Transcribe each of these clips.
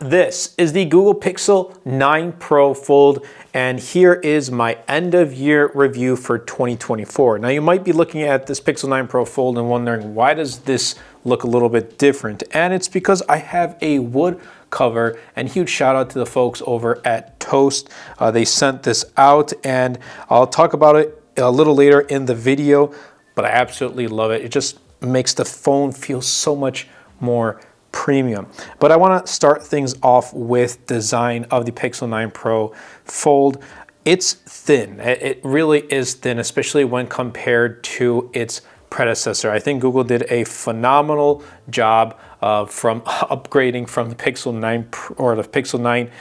This is the Google Pixel 9 Pro Fold, and here is my end of year review for 2024. Now you might be looking at this Pixel 9 Pro Fold and wondering, why does this look a little bit different? And it's because I have a wood cover, and huge shout out to the folks over at Toast. They sent this out, and I'll talk about it a little later in the video, but I absolutely love it. It just makes the phone feel so much more premium. But I want to start things off with design of the Pixel 9 Pro Fold. It's thin. It really is thin, especially when compared to its predecessor. I think Google did a phenomenal job from upgrading from the Pixel 9 or the Pixel 9,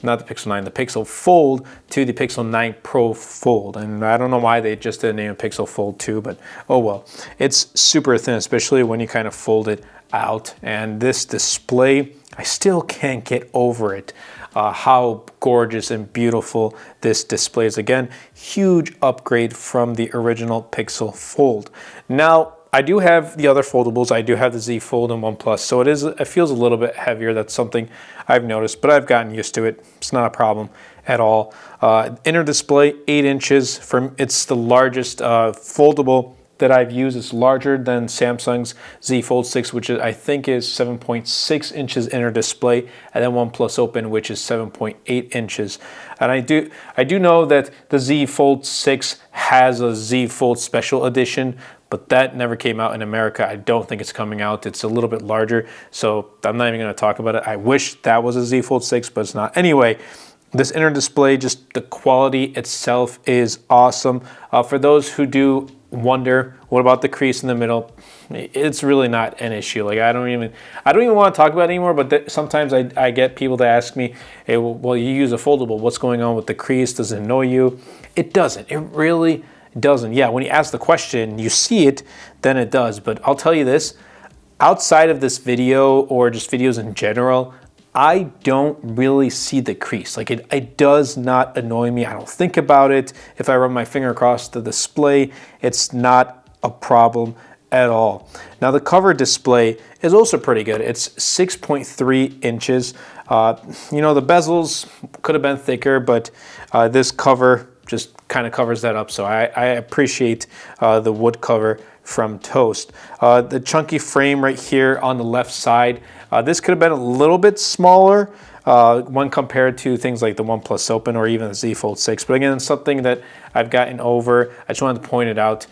not the Pixel 9, the Pixel Fold to the Pixel 9 Pro Fold. And I don't know why they just didn't name it Pixel Fold 2, but oh well. It's super thin, especially when you kind of fold it out. And this display, I still can't get over it. How gorgeous and beautiful this display is. Again, huge upgrade from the original Pixel Fold. Now, I do have the other foldables. I do have the Z Fold and OnePlus, so it feels a little bit heavier. That's something I've noticed, but I've gotten used to it. It's not a problem at all. Inner display, 8 inches. It's the largest foldable that I've used. Is larger than Samsung's Z Fold 6, which I think is 7.6 inches inner display, and then OnePlus Open, which is 7.8 inches. And I do know that the Z Fold 6 has a Z Fold Special Edition, but that never came out in America. I don't think it's coming out. It's a little bit larger, so I'm not even going to talk about it. I wish that was a Z Fold 6, but it's not. Anyway, this inner display, just the quality itself is awesome. For those who do wonder, what about the crease in the middle? It's really not an issue. Like I don't even want to talk about it anymore, but sometimes I get people to ask me, hey, well, you use a foldable, what's going on with the crease? Does it annoy you? It doesn't. It really doesn't. Yeah, when you ask the question, you see it, then it does. But I'll tell you this, outside of this video or just videos in general, I don't really see the crease. Like it does not annoy me. I don't think about it. If I run my finger across the display, it's not a problem at all. Now the cover display is also pretty good. It's 6.3 inches. You know, the bezels could have been thicker, but this cover just kind of covers that up. So I appreciate the wood cover from Toast. The chunky frame right here on the left side, this could have been a little bit smaller when compared to things like the OnePlus Open or even the Z Fold 6. But again, it's something that I've gotten over. I just wanted to point it out.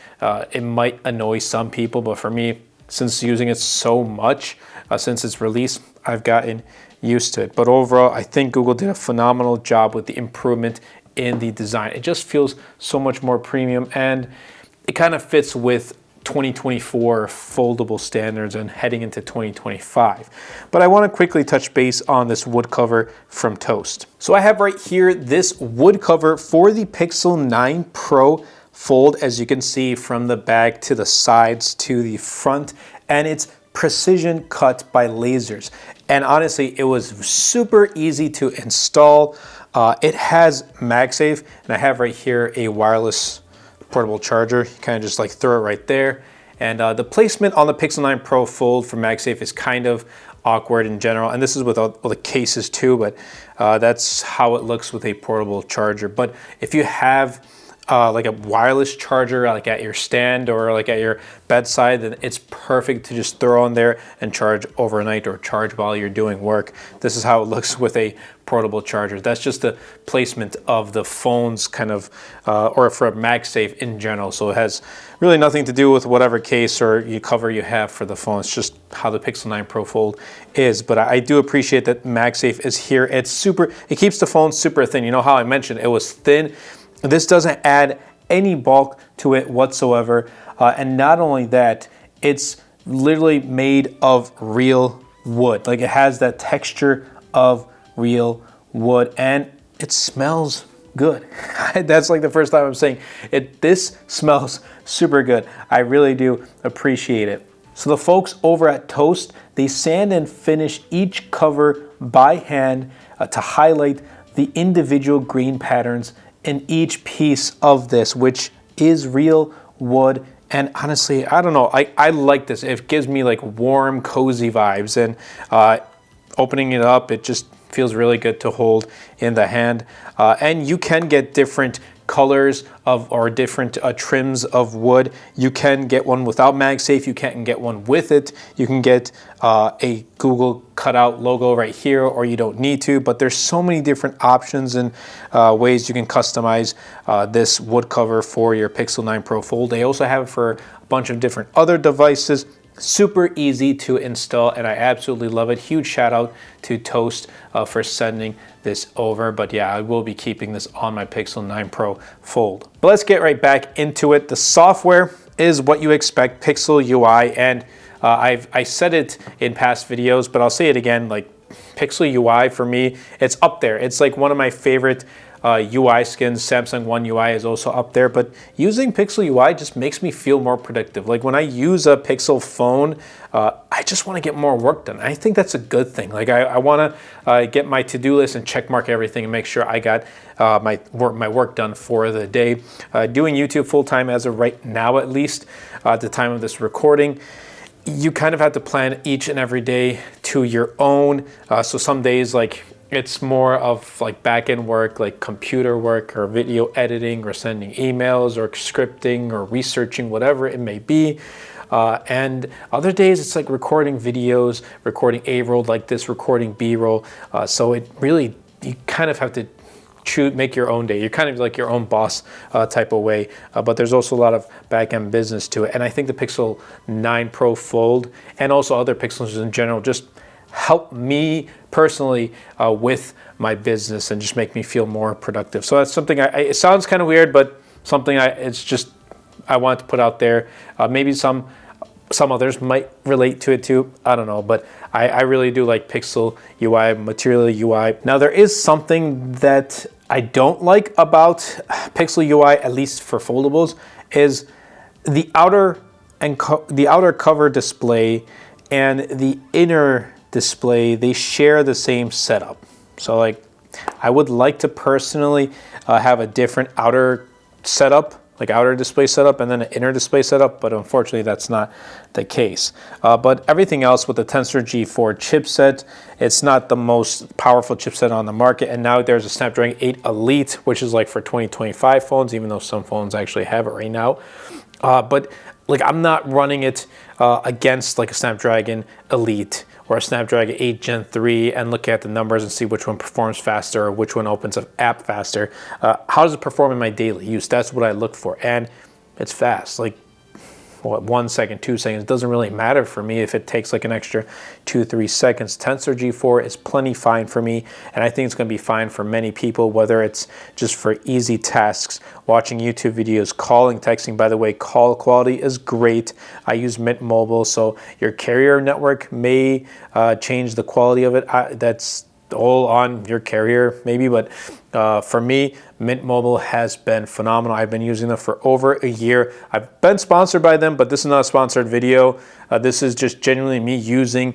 It might annoy some people, but for me, since using it so much since its release, I've gotten used to it. But overall, I think Google did a phenomenal job with the improvement in the design. It just feels so much more premium, and it kind of fits with 2024 foldable standards and heading into 2025. But I want to quickly touch base on this wood cover from Toast. So I have right here this wood cover for the Pixel 9 Pro Fold, as you can see from the back to the sides to the front, and it's precision cut by lasers. And honestly, it was super easy to install. It has MagSafe, and I have right here a wireless portable charger. You kind of just like throw it right there. And the placement on the Pixel 9 Pro Fold for MagSafe is kind of awkward in general. And this is with all the cases too, but that's how it looks with a portable charger. But if you have like a wireless charger like at your stand or like at your bedside, then it's perfect to just throw on there and charge overnight or charge while you're doing work. This is how it looks with a portable charger. That's just the placement of the phone's kind of, or for a MagSafe in general. So it has really nothing to do with whatever case or cover you have for the phone. It's just how the Pixel 9 Pro Fold is. But I do appreciate that MagSafe is here. It keeps the phone super thin. You know how I mentioned it was thin? This doesn't add any bulk to it whatsoever. And not only that, it's literally made of real wood. Like it has that texture of real wood, and it smells good. That's like the first time I'm saying it. This smells super good. I really do appreciate it. So the folks over at Toast, they sand and finish each cover by hand to highlight the individual green patterns in each piece of this, which is real wood. And honestly, I don't know, I like this. It gives me like warm, cozy vibes. And opening it up, it just feels really good to hold in the hand. And you can get different colors of or different trims of wood. You can get one without MagSafe. You can get one with it. You can get a Google cutout logo right here, or you don't need to. But there's so many different options and ways you can customize this wood cover for your Pixel 9 Pro Fold. They also have it for a bunch of different other devices. Super easy to install, and I absolutely love it. Huge shout out to Toast for sending this over. But yeah, I will be keeping this on my Pixel 9 Pro Fold. But let's get right back into it. The software is what you expect, Pixel UI, and I said it in past videos, but I'll say it again, like Pixel UI for me, it's up there. It's like one of my favorite UI skins. Samsung One UI is also up there, but using Pixel UI just makes me feel more productive. Like when I use a Pixel phone, I just want to get more work done. I think that's a good thing. Like I want to get my to-do list and check mark everything and make sure I got my work done for the day. Doing YouTube full-time as of right now, at least at the time of this recording, you kind of have to plan each and every day to your own. So some days, like, it's more of like back-end work, like computer work or video editing or sending emails or scripting or researching, whatever it may be. And other days it's like recording videos, recording A-roll like this, recording B-roll. So it really, you kind of have to make your own day. You're kind of like your own boss type of way, but there's also a lot of back-end business to it. And I think the Pixel 9 Pro Fold and also other Pixels in general just help me personally with my business and just make me feel more productive. So that's something it sounds kind of weird, but something it's just I want to put out there. Maybe some others might relate to it too. I don't know, but I really do like Pixel UI, Material UI. Now there is something that I don't like about Pixel UI, at least for foldables, is the outer cover display and the inner display. They share the same setup. So like I would like to personally have a different outer setup, like outer display setup, and then an inner display setup, but unfortunately that's not the case. But everything else with the Tensor G4 chipset, it's not the most powerful chipset on the market, and now there's a Snapdragon 8 Elite, which is like for 2025 phones, even though some phones actually have it right now. But like I'm not running it against like a Snapdragon Elite or a Snapdragon 8 Gen 3 and look at the numbers and see which one performs faster or which one opens an app faster. How does it perform in my daily use? That's what I look for. And it's fast, like what, 1 second, 2 seconds. It doesn't really matter for me if it takes like an extra 2-3 seconds. Tensor G4 is plenty fine for me, and I think it's going to be fine for many people, whether it's just for easy tasks, watching YouTube videos, calling, texting. By the way, call quality is great. I use Mint Mobile, so your carrier network may change the quality of it. That's all on your carrier maybe, but for me, Mint Mobile has been phenomenal. I've been using them for over a year. I've been sponsored by them, but this is not a sponsored video. This is just genuinely me using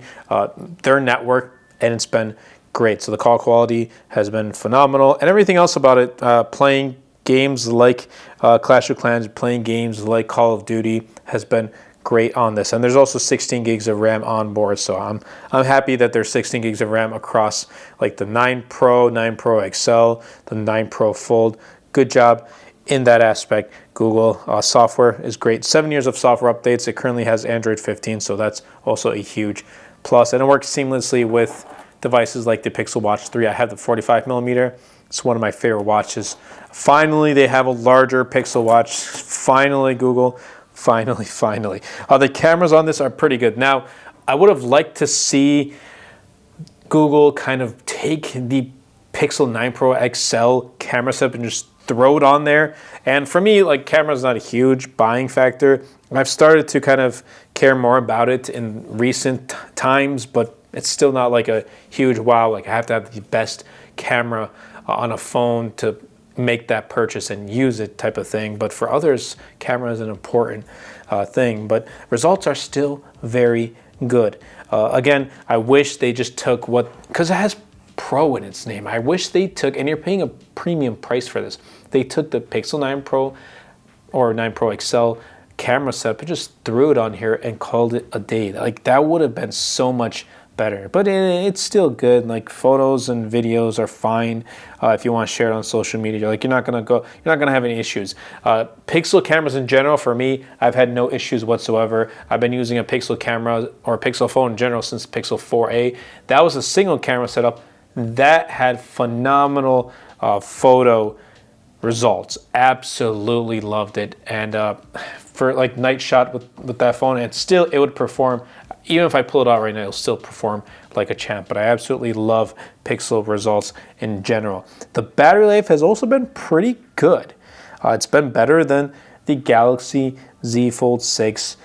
their network, and it's been great. So the call quality has been phenomenal, and everything else about it, playing games like Clash of Clans, playing games like Call of Duty has been great on this. And there's also 16 gigs of RAM on board, so I'm happy that there's 16 gigs of RAM across like the 9 Pro, 9 Pro XL, the 9 Pro Fold. Good job in that aspect. Google software is great. 7 years of software updates. It currently has Android 15, so that's also a huge plus. And it works seamlessly with devices like the Pixel Watch 3. I have the 45mm. It's one of my favorite watches. Finally, they have a larger Pixel Watch. Finally, Google. Finally. The cameras on this are pretty good. Now, I would have liked to see Google kind of take the Pixel 9 Pro XL camera setup and just throw it on there. And for me, like, camera is not a huge buying factor. I've started to kind of care more about it in recent times, but it's still not like a huge wow. Like, I have to have the best camera on a phone to make that purchase and use it type of thing. But for others, camera is an important thing, but results are still very good. Again, I wish they just took because it has Pro in its name. I wish they took, and you're paying a premium price for this, they took the Pixel 9 Pro or 9 Pro XL camera setup and just threw it on here and called it a day. Like, that would have been so much better, but it's still good. Like photos and videos are fine if you want to share it on social media. Like you're not gonna have any issues. Pixel cameras in general, for me, I've had no issues whatsoever. I've been using a Pixel camera or a Pixel phone in general since Pixel 4a. That was a single camera setup that had phenomenal photo results. Absolutely loved it. And for like night shot with that phone, and still it would perform. Even if I pull it out right now, it'll still perform like a champ. But I absolutely love Pixel results in general. The battery life has also been pretty good. It's been better than the Galaxy Z Fold 6,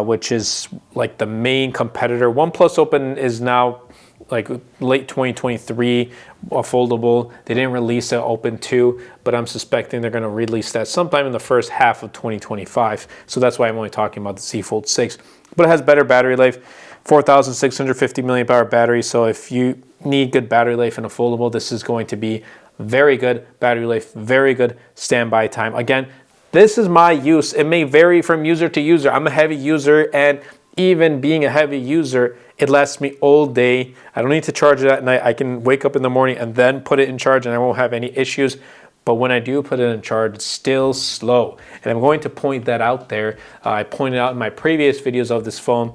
which is like the main competitor. OnePlus Open is now like late 2023, a foldable. They didn't release an Open 2, but I'm suspecting they're going to release that sometime in the first half of 2025. So that's why I'm only talking about the Z Fold 6. But it has better battery life, 4,650 milliamp hour battery. So if you need good battery life in a foldable, this is going to be very good battery life, very good standby time. Again, this is my use. It may vary from user to user. I'm a heavy user, and even being a heavy user, it lasts me all day. I don't need to charge it at night. I can wake up in the morning and then put it in charge, and I won't have any issues. But when I do put it in charge, it's still slow. And I'm going to point that out there. I pointed out in my previous videos of this phone,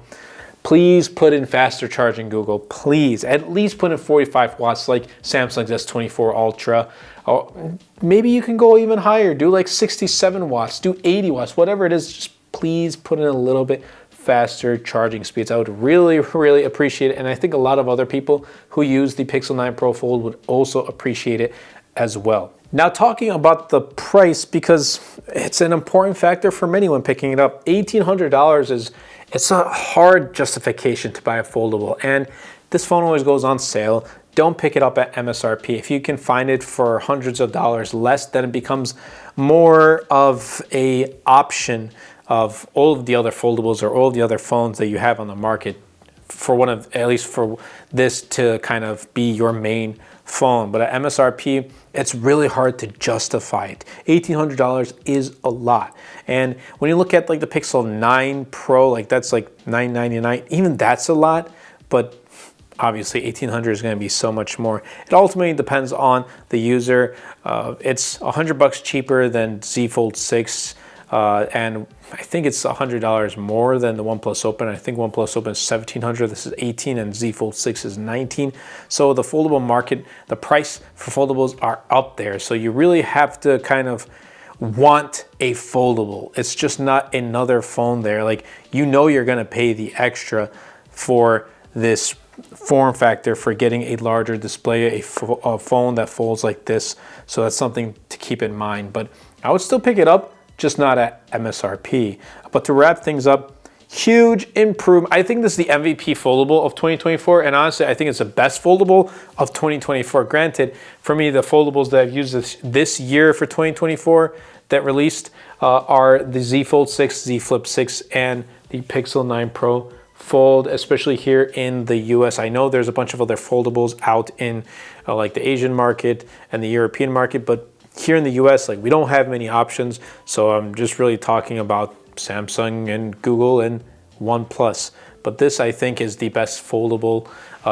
please put in faster charging, Google. Please, at least put in 45 watts like Samsung's S24 Ultra. Or maybe you can go even higher. Do like 67 watts, do 80 watts, whatever it is. Just please put in a little bit faster charging speeds. I would really, really appreciate it. And I think a lot of other people who use the Pixel 9 Pro Fold would also appreciate it as well. Now talking about the price, because it's an important factor for many when picking it up. $1,800 it's a hard justification to buy a foldable, and this phone always goes on sale. Don't pick it up at MSRP. If you can find it for hundreds of dollars less, then it becomes more of a option of all of the other foldables or all of the other phones that you have on the market, for one of, at least for this to kind of be your main phone. But at MSRP, it's really hard to justify it. $1,800 is a lot. And when you look at like the Pixel 9 Pro, like that's like $999. Even that's a lot, but obviously $1,800 is going to be so much more. It ultimately depends on the user. It's $100 cheaper than Z Fold 6. And I think it's $100 more than the OnePlus Open. I think OnePlus Open is $1,700. This is $18, and Z Fold 6 is $19. So the foldable market, the price for foldables are up there. So you really have to kind of want a foldable. It's just not another phone there. Like, you know, you're going to pay the extra for this form factor, for getting a larger display, a phone that folds like this. So that's something to keep in mind. But I would still pick it up, just not at MSRP. But to wrap things up, huge improvement. I think this is the MVP foldable of 2024, and honestly, I think it's the best foldable of 2024. Granted, for me, the foldables that I've used this year for 2024 that released are the Z Fold 6, Z Flip 6, and the Pixel 9 Pro Fold, especially here in the US. I know there's a bunch of other foldables out in like the Asian market and the European market, but here in the US, like, we don't have many options. So I'm just really talking about Samsung and Google and OnePlus. But this, I think, is the best foldable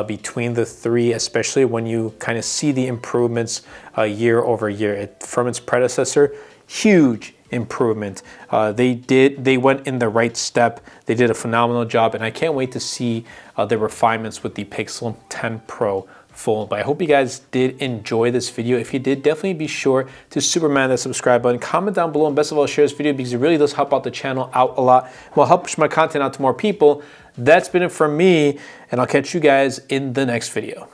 between the three, especially when you kind of see the improvements year over year. From its predecessor, huge improvement. They went in the right step. They did a phenomenal job, and I can't wait to see the refinements with the Pixel 10 Pro Fold. But I hope you guys did enjoy this video. If you did, definitely be sure to Superman that subscribe button, comment down below, and best of all, share this video, because it really does help out the channel out a lot. It will help push my content out to more people. That's been it from me, and I'll catch you guys in the next video.